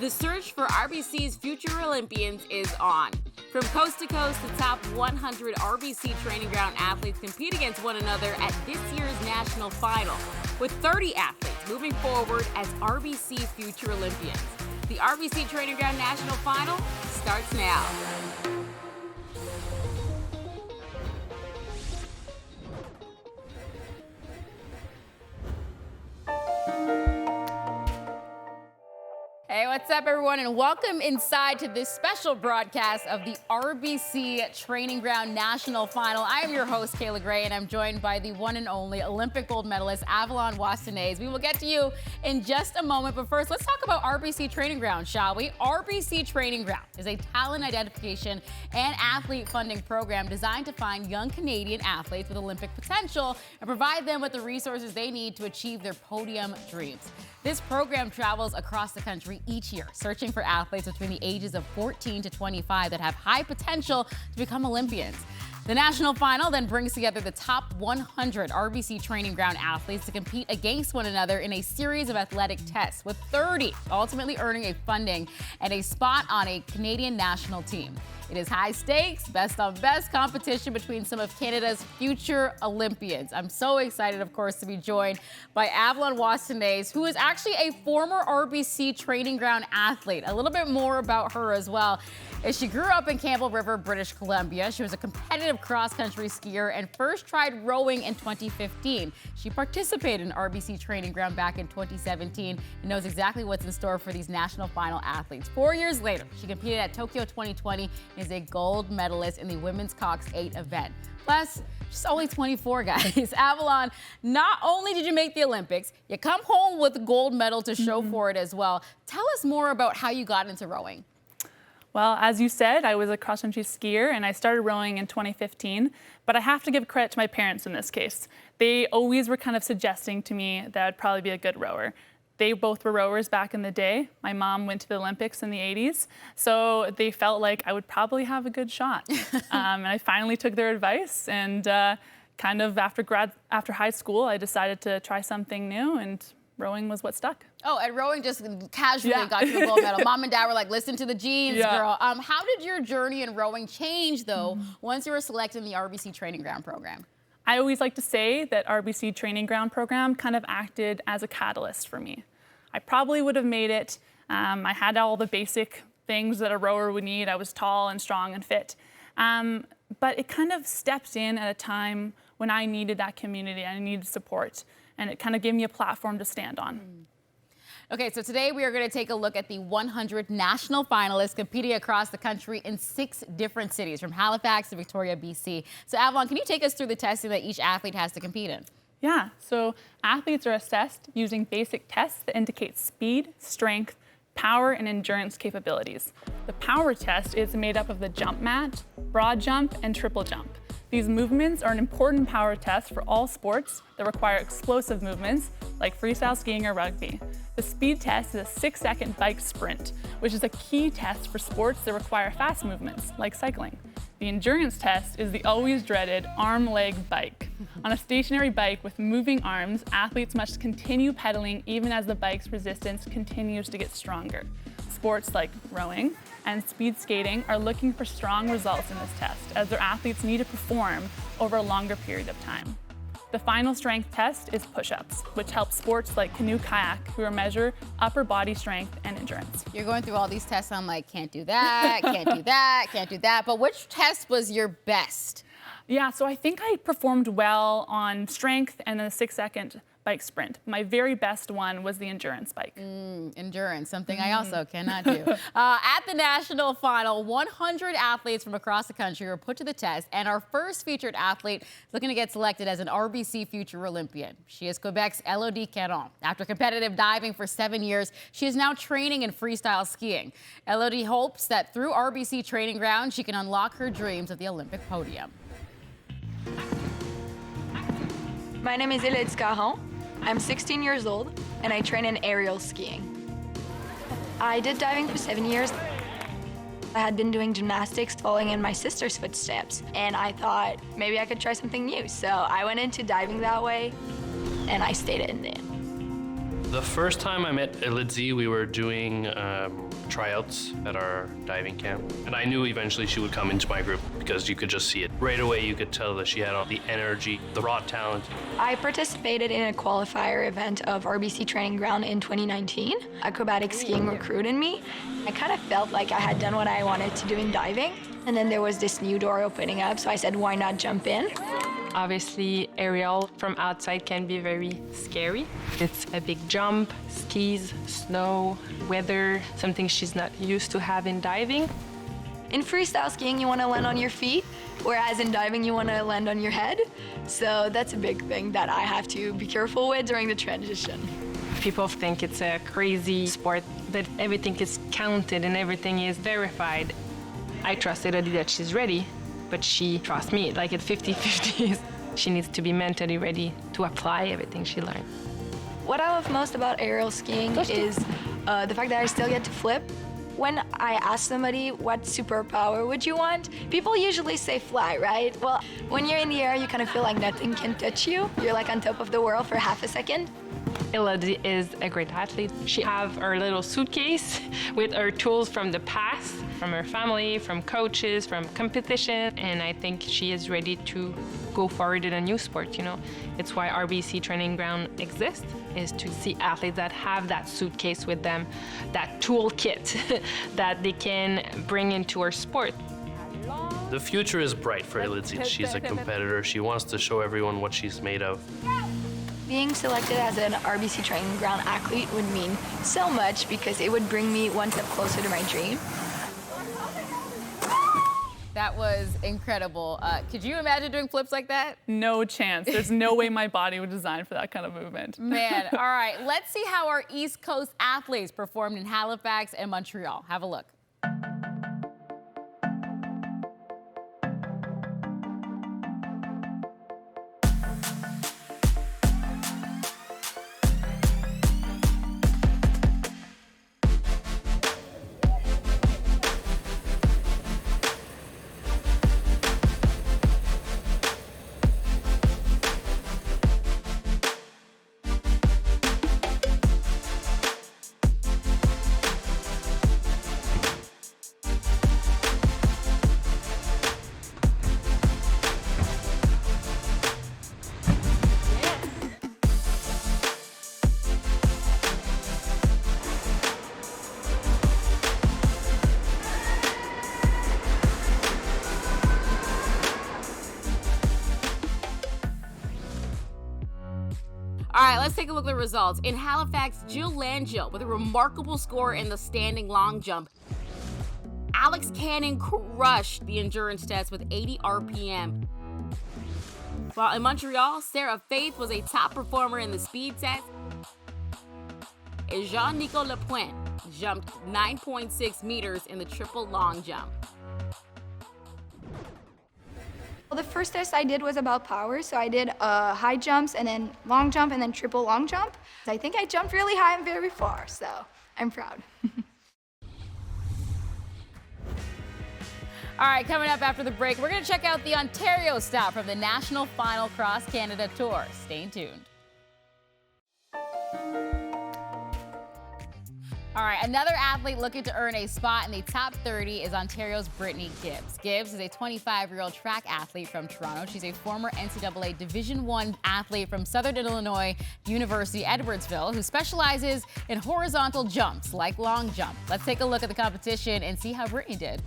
The search for RBC's Future Olympians is on. From coast to coast, the top 100 RBC Training Ground athletes compete against one another at this year's national final, with 30 athletes moving forward as RBC Future Olympians. The RBC Training Ground National Final starts now. Hey, what's up, everyone, and welcome inside to this special broadcast of the RBC Training Ground National Final. I am your host, Kayla Gray, and I'm joined by the one and only Olympic gold medalist, Avalon Wassenaes. We will get to you in just a moment, but first, let's talk about RBC Training Ground, shall we? RBC Training Ground is a talent identification and athlete funding program designed to find young Canadian athletes with Olympic potential and provide them with the resources they need to achieve their podium dreams. This program travels across the country each year, searching for athletes between the ages of 14 to 25 that have high potential to become Olympians. The national final then brings together the top 100 RBC Training Ground athletes to compete against one another in a series of athletic tests, with 30 ultimately earning a funding and a spot on a Canadian national team. It is high stakes, best on best competition between some of Canada's future Olympians. I'm so excited, of course, to be joined by Avalon Wassenaes, who is actually a former RBC Training Ground athlete. A little bit more about her as well. She grew up in Campbell River, British Columbia. She was a competitive cross-country skier and first tried rowing in 2015. She participated in RBC Training Ground back in 2017 and knows exactly what's in store for these national final athletes. 4 years later, she competed at Tokyo 2020 and is a gold medalist in the women's Cox 8 event. Plus, she's only 24, guys. Avalon, not only did you make the Olympics, you come home with a gold medal to show for it as well. Tell us more about how you got into rowing. Well, as you said, I was a cross-country skier and I started rowing in 2015, but I have to give credit to my parents in this case. They always were kind of suggesting to me that I'd probably be a good rower. They both were rowers back in the day. My mom went to the Olympics in the 80s, so they felt like I would probably have a good shot. And I finally took their advice, and kind of after high school, I decided to try something new, and rowing was what stuck. Oh, and rowing just casually got you a gold medal. Mom and Dad were like, listen to the genes, girl. How did your journey in rowing change, though, once you were selected in the RBC Training Ground program? I always like to say that RBC Training Ground program kind of acted as a catalyst for me. I probably would have made it. I had all the basic things that a rower would need. I was tall and strong and fit. But it kind of stepped in at a time when I needed that community. I needed support. And it kind of gave me a platform to stand on. Okay, so today we are going to take a look at the 100 national finalists competing across the country in 6 different cities, from Halifax to Victoria, BC. So Avalon, can you take us through the testing that each athlete has to compete in? Yeah, so athletes are assessed using basic tests that indicate speed, strength, power, and endurance capabilities. The power test is made up of the jump mat, broad jump, and triple jump. These movements are an important power test for all sports that require explosive movements, like freestyle skiing or rugby. The speed test is a 6-second bike sprint, which is a key test for sports that require fast movements, like cycling. The endurance test is the always dreaded arm-leg bike. On a stationary bike with moving arms, athletes must continue pedaling even as the bike's resistance continues to get stronger. Sports like rowing and speed skating are looking for strong results in this test, as their athletes need to perform over a longer period of time. The final strength test is push-ups, which helps sports like canoe-kayak, who measure upper body strength and endurance. You're going through all these tests, I'm like, can't do that, can't do that, can't do that. But which test was your best? Yeah, so I think I performed well on strength and then a 6-second bike sprint. My very best one was the endurance bike. Endurance, something I also cannot do. At the national final, 100 athletes from across the country were put to the test, and our first featured athlete is looking to get selected as an RBC Future Olympian. She is Quebec's Elodie. After competitive diving for 7 years, she is now training in freestyle skiing. Elodie hopes that through RBC Training Ground, she can unlock her dreams of the Olympic podium. My name is Elodie. I'm 16 years old, and I train in aerial skiing. I did diving for 7 years. I had been doing gymnastics following in my sister's footsteps, and I thought maybe I could try something new. So I went into diving that way, and I stayed in it. The first time I met Elodie, we were doing tryouts at our diving camp. And I knew eventually she would come into my group because you could just see it. Right away, you could tell that she had all the energy, the raw talent. I participated in a qualifier event of RBC Training Ground in 2019. Acrobatic skiing recruited me. I kind of felt like I had done what I wanted to do in diving. And then there was this new door opening up, so I said, why not jump in? Obviously, aerial from outside can be very scary. It's a big jump, skis, snow, weather, something she's not used to having diving. In freestyle skiing, you want to land on your feet, whereas in diving, you want to land on your head. So that's a big thing that I have to be careful with during the transition. People think it's a crazy sport, but everything is counted and everything is verified. I trust Elodie that she's ready, but she trusts me. Like at 50-50, she needs to be mentally ready to apply everything she learned. What I love most about aerial skiing is the fact that I still get to flip. When I ask somebody what superpower would you want, people usually say fly, right? Well, when you're in the air, you kind of feel like nothing can touch you. You're like on top of the world for half a second. Elodie is a great athlete. She has her little suitcase with her tools from the past, from her family, from coaches, from competition, and I think she is ready to go forward in a new sport, you know. It's why RBC Training Ground exists, is to see athletes that have that suitcase with them, that toolkit that they can bring into our sport. The future is bright for Elodie. She's a competitor. She wants to show everyone what she's made of. Being selected as an RBC Training Ground athlete would mean so much because it would bring me one step closer to my dream. That was incredible. Could you imagine doing flips like that? No chance. There's no way my body would design for that kind of movement. Man, all right. Let's see how our East Coast athletes performed in Halifax and Montreal. Have a look. All right, let's take a look at the results. In Halifax, Jill Langell with a remarkable score in the standing long jump. Alex Cannon crushed the endurance test with 80 RPM. While in Montreal, Sarah Faith was a top performer in the speed test. And Jean-Nicolas Lapointe jumped 9.6 meters in the triple long jump. Well, the first test I did was about power, so I did high jumps and then long jump and then triple long jump. I think I jumped really high and very far, so I'm proud. All right, coming up after the break, we're going to check out the Ontario stop from the National Final Cross Canada Tour. Stay tuned. All right, another athlete looking to earn a spot in the top 30 is Ontario's Brittany Gibbs. Gibbs is a 25-year-old track athlete from Toronto. She's a former NCAA Division I athlete from Southern Illinois University, Edwardsville, who specializes in horizontal jumps like long jump. Let's take a look at the competition and see how Brittany did.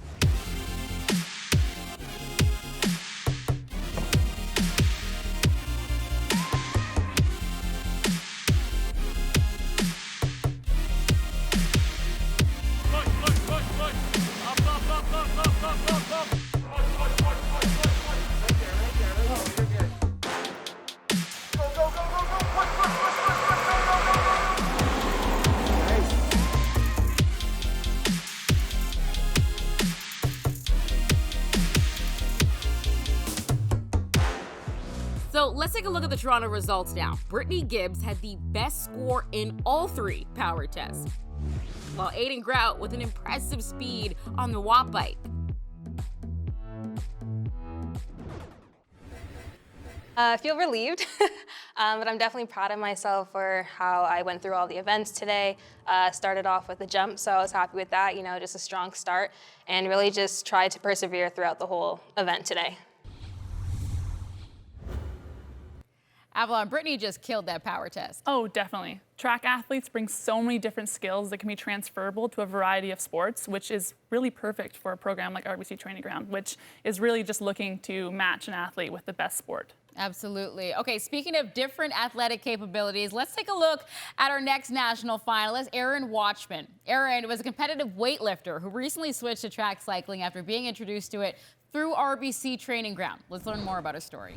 So let's take a look at the Toronto results now. Brittany Gibbs had the best score in all three power tests, while Aiden Grout with an impressive speed on the WAP bike. I feel relieved, but I'm definitely proud of myself for how I went through all the events today. Started off with the jump, so I was happy with that, just a strong start, and really just tried to persevere throughout the whole event today. Avalon, Brittany just killed that power test. Oh, definitely. Track athletes bring so many different skills that can be transferable to a variety of sports, which is really perfect for a program like RBC Training Ground, which is really just looking to match an athlete with the best sport. Absolutely. Okay, speaking of different athletic capabilities, let's take a look at our next national finalist, Erin Watchman. Erin was a competitive weightlifter who recently switched to track cycling after being introduced to it through RBC Training Ground. Let's learn more about her story.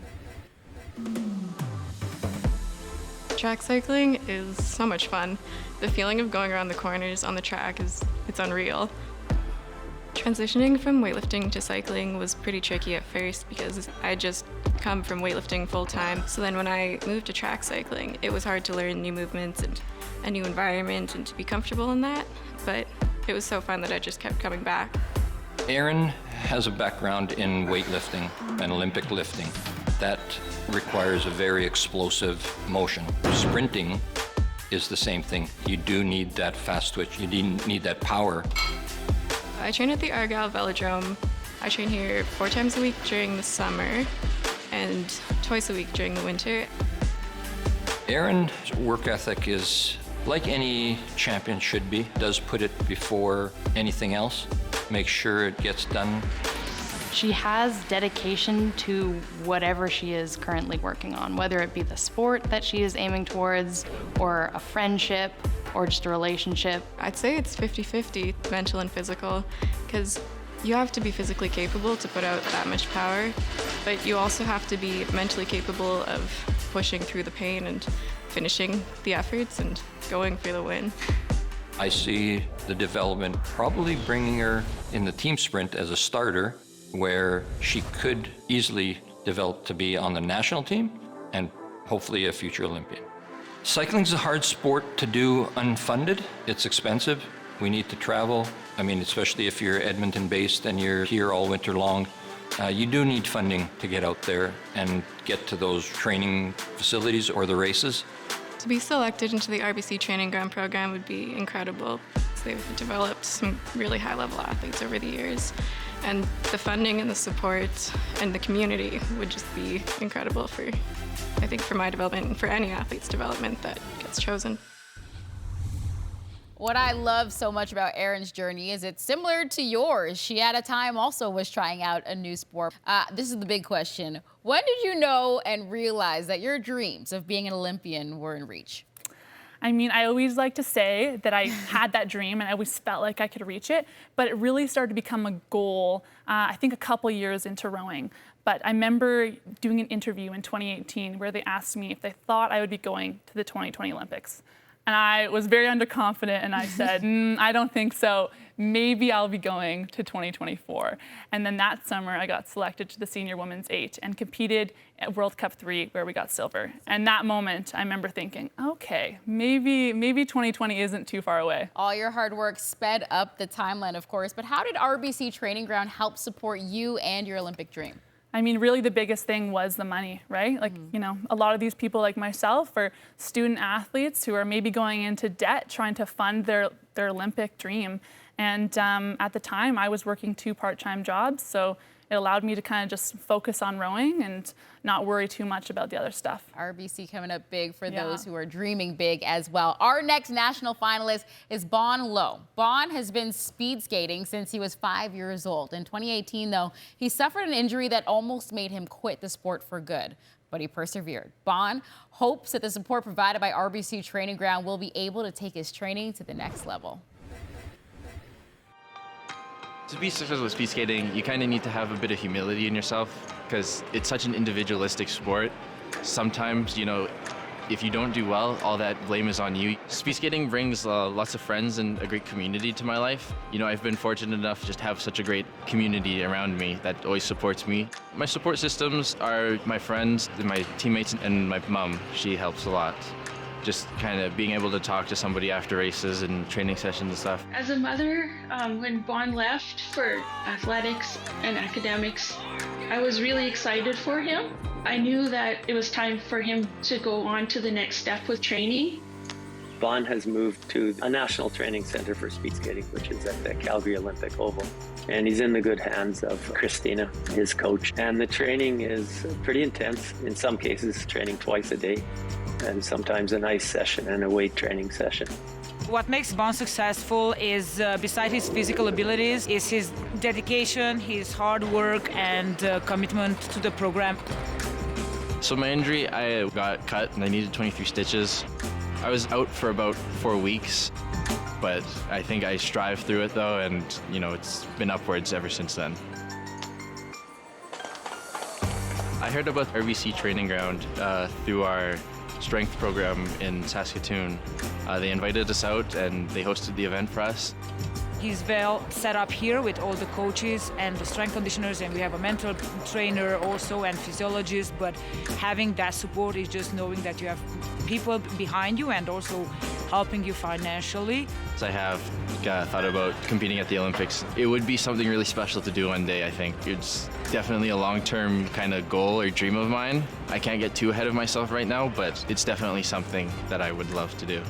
Track cycling is so much fun. The feeling of going around the corners on the track it's unreal. Transitioning from weightlifting to cycling was pretty tricky at first because I just come from weightlifting full time. So then when I moved to track cycling, it was hard to learn new movements and a new environment and to be comfortable in that. But it was so fun that I just kept coming back. Erin has a background in weightlifting and Olympic lifting. That requires a very explosive motion. Sprinting is the same thing. You do need that fast twitch. You need that power. I train at the Argyle Velodrome. I train here 4 times a week during the summer and twice a week during the winter. Erin's work ethic is like any champion should be. Does put it before anything else. Make sure it gets done. She has dedication to whatever she is currently working on, whether it be the sport that she is aiming towards, or a friendship, or just a relationship. I'd say it's 50-50, mental and physical, because you have to be physically capable to put out that much power, but you also have to be mentally capable of pushing through the pain and finishing the efforts and going for the win. I see the development probably bringing her in the team sprint as a starter, where she could easily develop to be on the national team and hopefully a future Olympian. Cycling's a hard sport to do unfunded. It's expensive. We need to travel. I mean, especially if you're Edmonton-based and you're here all winter long, you do need funding to get out there and get to those training facilities or the races. To be selected into the RBC Training Ground program would be incredible. They've developed some really high-level athletes over the years, and the funding and the support and the community would just be incredible for my development and for any athlete's development that gets chosen. What I love so much about Erin's journey is it's similar to yours. She at a time also was trying out a new sport. This is the big question. When did you know and realize that your dreams of being an Olympian were in reach? I mean, I always like to say that I had that dream and I always felt like I could reach it, but it really started to become a goal, I think a couple years into rowing. But I remember doing an interview in 2018 where they asked me if they thought I would be going to the 2020 Olympics. And I was very underconfident and I said, I don't think so. Maybe I'll be going to 2024. And then that summer I got selected to the senior women's 8 and competed at World Cup 3 where we got silver. And that moment I remember thinking, okay, maybe 2020 isn't too far away. All your hard work sped up the timeline, of course, but how did RBC Training Ground help support you and your Olympic dream? I mean, really the biggest thing was the money, right? Like, a lot of these people like myself are student athletes who are maybe going into debt trying to fund their Olympic dream. And at the time, I was working 2 part-time jobs, so it allowed me to kind of just focus on rowing and not worry too much about the other stuff. RBC coming up big for those who are dreaming big as well. Our next national finalist is Bon Lowe. Bon has been speed skating since he was 5 years old. In 2018, though, he suffered an injury that almost made him quit the sport for good, but he persevered. Bon hopes that the support provided by RBC Training Ground will be able to take his training to the next level. To be successful with speed skating, you kind of need to have a bit of humility in yourself because it's such an individualistic sport. Sometimes, if you don't do well, all that blame is on you. Speed skating brings lots of friends and a great community to my life. I've been fortunate enough to just have such a great community around me that always supports me. My support systems are my friends, my teammates, and my mom. She helps a lot. Just kind of being able to talk to somebody after races and training sessions and stuff. As a mother, when Bon left for athletics and academics, I was really excited for him I knew that it was time for him to go on to the next step with training. Bon has moved to a national training center for speed skating, which is at the Calgary Olympic Oval. And he's in the good hands of Christina, his coach. And the training is pretty intense. In some cases, training twice a day, and sometimes an ice session and a weight training session. What makes Bon successful is, besides his physical abilities, is his dedication, his hard work, and commitment to the program. So my injury, I got cut and I needed 23 stitches. I was out for about 4 weeks, but I think I strived through it though, and it's been upwards ever since then. I heard about RBC Training Ground through our strength program in Saskatoon. They invited us out and they hosted the event for us. He's well set up here with all the coaches and the strength conditioners, and we have a mental trainer also and physiologist, but having that support is just knowing that you have people behind you and also helping you financially. So I have thought about competing at the Olympics. It would be something really special to do one day, I think. It's definitely a long-term kind of goal or dream of mine. I can't get too ahead of myself right now, but it's definitely something that I would love to do.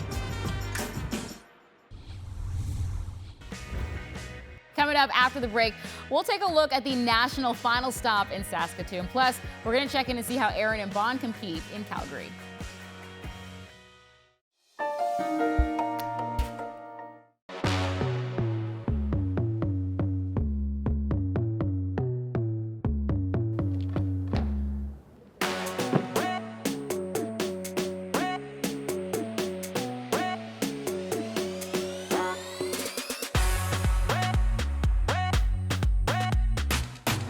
Coming up after the break, we'll take a look at the national final stop in Saskatoon. Plus, we're going to check in and see how Erin and Bon compete in Calgary.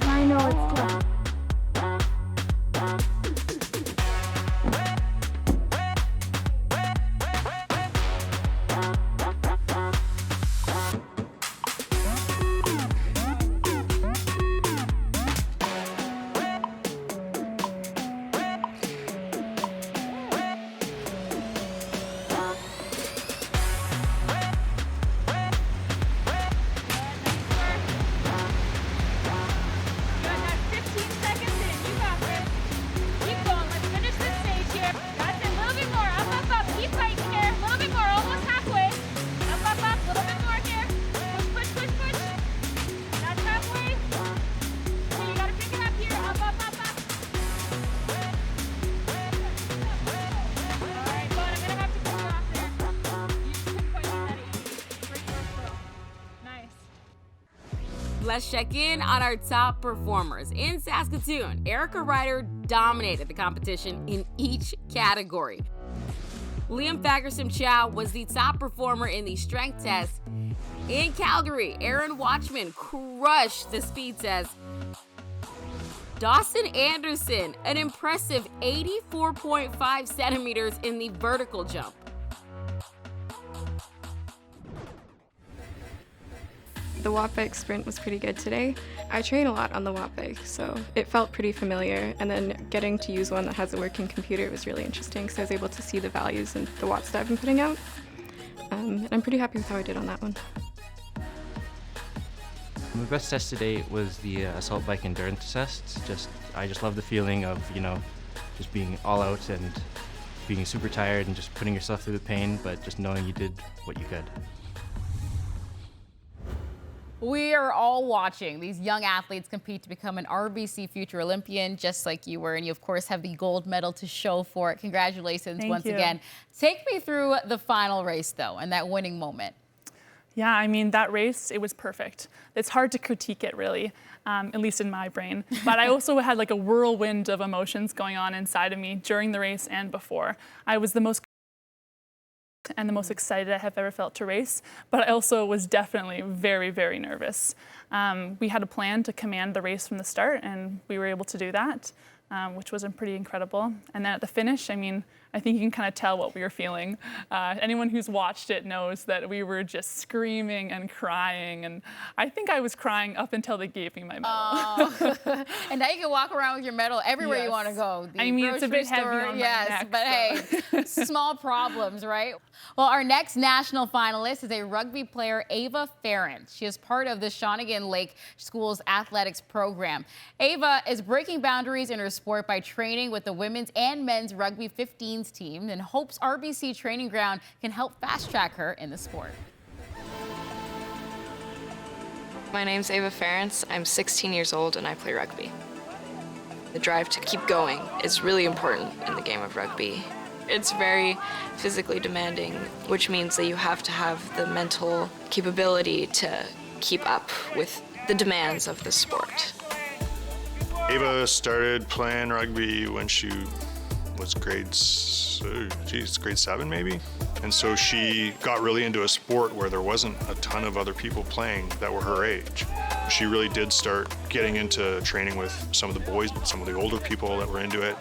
I know it's tough. Let's check in on our top performers. In Saskatoon, Erica Ryder dominated the competition in each category. Liam Fagerson-Chow was the top performer in the strength test. In Calgary, Erin Watchman crushed the speed test. Dawson Anderson, an impressive 84.5 centimeters in the vertical jump. The watt bike sprint was pretty good today. I train a lot on the watt bike, so it felt pretty familiar, and then getting to use one that has a working computer was really interesting because I was able to see the values and the watts that I've been putting out. And I'm pretty happy with how I did on that one. My best test today was the assault bike endurance test. I just love the feeling of, just being all out and being super tired and just putting yourself through the pain, but just knowing you did what you could. We are all watching these young athletes compete to become an RBC Future Olympian, just like you were, and you, of course, have the gold medal to show for it. Congratulations once again. Take me through the final race, though, and that winning moment. Yeah, I mean, that race, it was perfect. It's hard to critique it, really, at least in my brain. But I also had like a whirlwind of emotions going on inside of me during the race and before. I was the most excited I have ever felt to race, but I also was definitely very, very nervous. We had a plan to command the race from the start, and we were able to do that, which was pretty incredible. And then at the finish, I mean, I think you can kind of tell what we were feeling. Anyone who's watched it knows that we were just screaming and crying, and I think I was crying up until they gave me my medal. Oh. And now you can walk around with your medal everywhere you want to go. I mean, it's a bit heavy on my neck, but hey, small problems, right? Well, our next national finalist is a rugby player, Ava Ferentz. She is part of the Shawnigan Lake School's athletics program. Ava is breaking boundaries in her sport by training with the women's and men's rugby 15s team, and hopes RBC Training Ground can help fast track her in the sport. My name's Ava Ferentz. I'm 16 years old and I play rugby. The drive to keep going is really important in the game of rugby. It's very physically demanding, which means that you have to have the mental capability to keep up with the demands of the sport. Ava started playing rugby when she was grade 7 maybe. And so she got really into a sport where there wasn't a ton of other people playing that were her age. She really did start getting into training with some of the boys, some of the older people that were into it.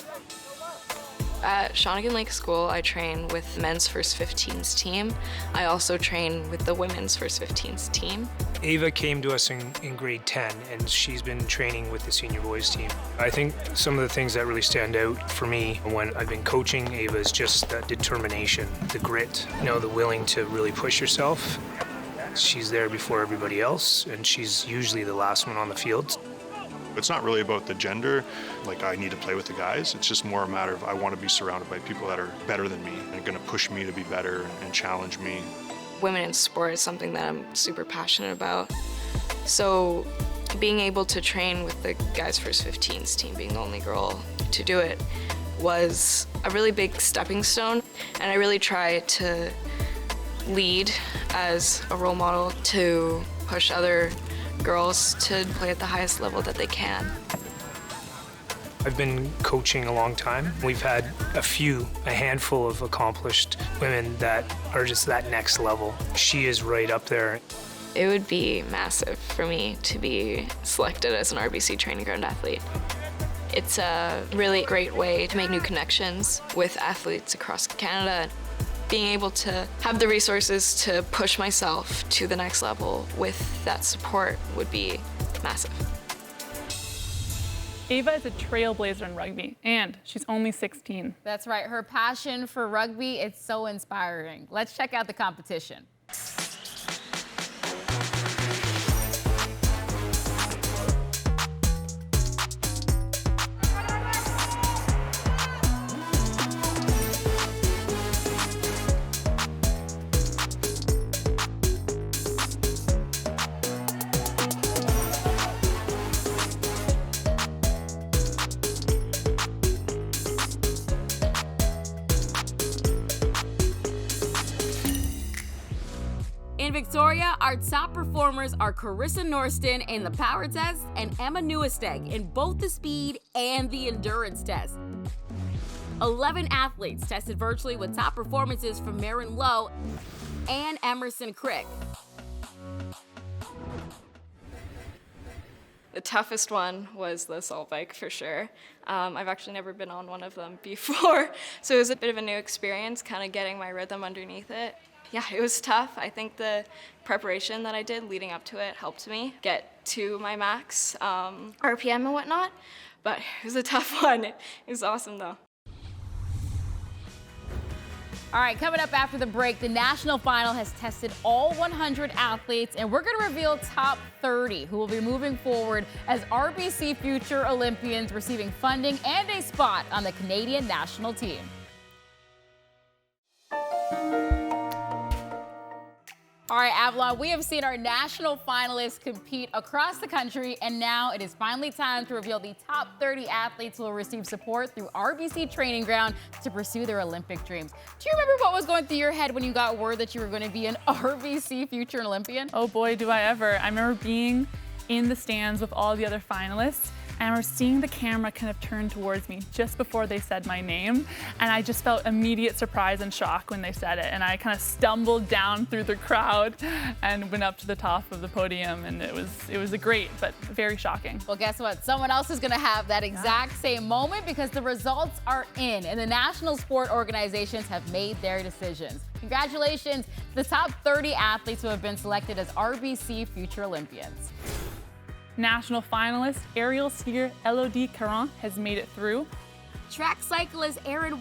At Shawnigan Lake School, I train with the men's first 15s team. I also train with the women's first 15s team. Ava came to us in grade 10, and she's been training with the senior boys team. I think some of the things that really stand out for me when I've been coaching Ava is just that determination, the grit, the willing to really push yourself. She's there before everybody else, and she's usually the last one on the field. It's not really about the gender, like I need to play with the guys. It's just more a matter of I want to be surrounded by people that are better than me and going to push me to be better and challenge me. Women in sport is something that I'm super passionate about. So being able to train with the guys first 15s team, being the only girl to do it, was a really big stepping stone. And I really try to lead as a role model to push other girls to play at the highest level that they can. I've been coaching a long time. We've had a handful of accomplished women that are just that next level. She is right up there. It would be massive for me to be selected as an RBC Training Ground athlete. It's a really great way to make new connections with athletes across Canada. Being able to have the resources to push myself to the next level with that support would be massive. Ava is a trailblazer in rugby, and she's only 16. That's right. Her passion for rugby, it's so inspiring. Let's check out the competition. In Victoria, our top performers are Carissa Norston in the power test and Emma Newesteg in both the speed and the endurance test. 11 athletes tested virtually with top performances from Marin Lowe and Emerson Crick. The toughest one was the assault bike for sure. I've actually never been on one of them before, so it was a bit of a new experience, kind of getting my rhythm underneath it. Yeah, it was tough. I think the preparation that I did leading up to it helped me get to my max RPM and whatnot, but it was a tough one. It was awesome though. All right, coming up after the break, the national final has tested all 100 athletes, and we're going to reveal top 30 who will be moving forward as RBC Future Olympians, receiving funding and a spot on the Canadian national team. All right, Avalon, we have seen our national finalists compete across the country, and now it is finally time to reveal the top 30 athletes who will receive support through RBC Training Ground to pursue their Olympic dreams. Do you remember what was going through your head when you got word that you were going to be an RBC Future Olympian? Oh boy, do I ever. I remember being in the stands with all the other finalists, And we're seeing the camera kind of turn towards me just before they said my name. And I just felt immediate surprise and shock when they said it. And I kind of stumbled down through the crowd and went up to the top of the podium. And it was a great, but very shocking. Well, guess what? Someone else is going to have that exact same moment because the results are in and the national sport organizations have made their decisions. Congratulations to the top 30 athletes who have been selected as RBC Future Olympians. National finalist aerial skier Elodie has made it through. Track cyclist Erin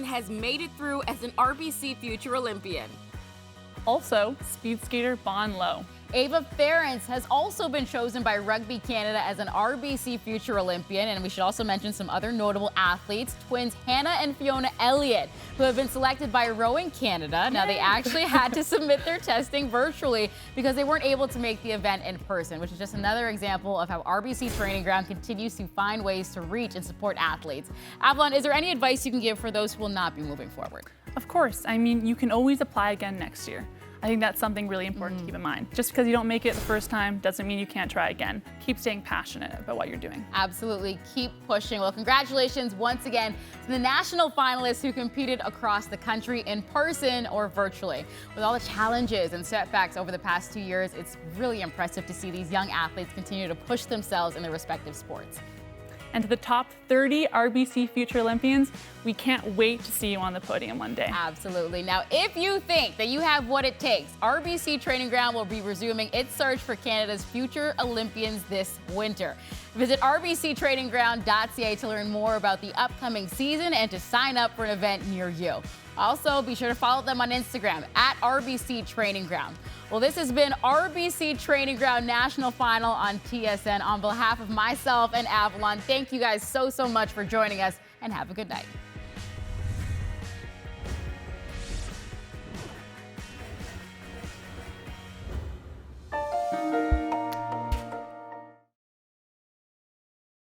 has made it through as an RBC Future Olympian. Also, speed skater Bon Low. Ava Ferentz has also been chosen by Rugby Canada as an RBC Future Olympian, and we should also mention some other notable athletes, twins Hannah and Fiona Elliott, who have been selected by Rowing Canada. Now, they actually had to submit their testing virtually because they weren't able to make the event in person, which is just another example of how RBC Training Ground continues to find ways to reach and support athletes. Avalon, is there any advice you can give for those who will not be moving forward? Of course. I mean, you can always apply again next year. I think that's something really important to keep in mind. Just because you don't make it the first time doesn't mean you can't try again. Keep staying passionate about what you're doing. Absolutely. Keep pushing. Well, congratulations once again to the national finalists who competed across the country in person or virtually. With all the challenges and setbacks over the past 2 years, it's really impressive to see these young athletes continue to push themselves in their respective sports. And to the top 30 RBC Future Olympians, we can't wait to see you on the podium one day. Absolutely. Now, if you think that you have what it takes, RBC Training Ground will be resuming its search for Canada's future Olympians this winter. Visit rbctrainingground.ca to learn more about the upcoming season and to sign up for an event near you. Also, be sure to follow them on Instagram at RBC Training Ground. Well, this has been RBC Training Ground National Final on TSN. On behalf of myself and Avalon, thank you guys so much for joining us and have a good night.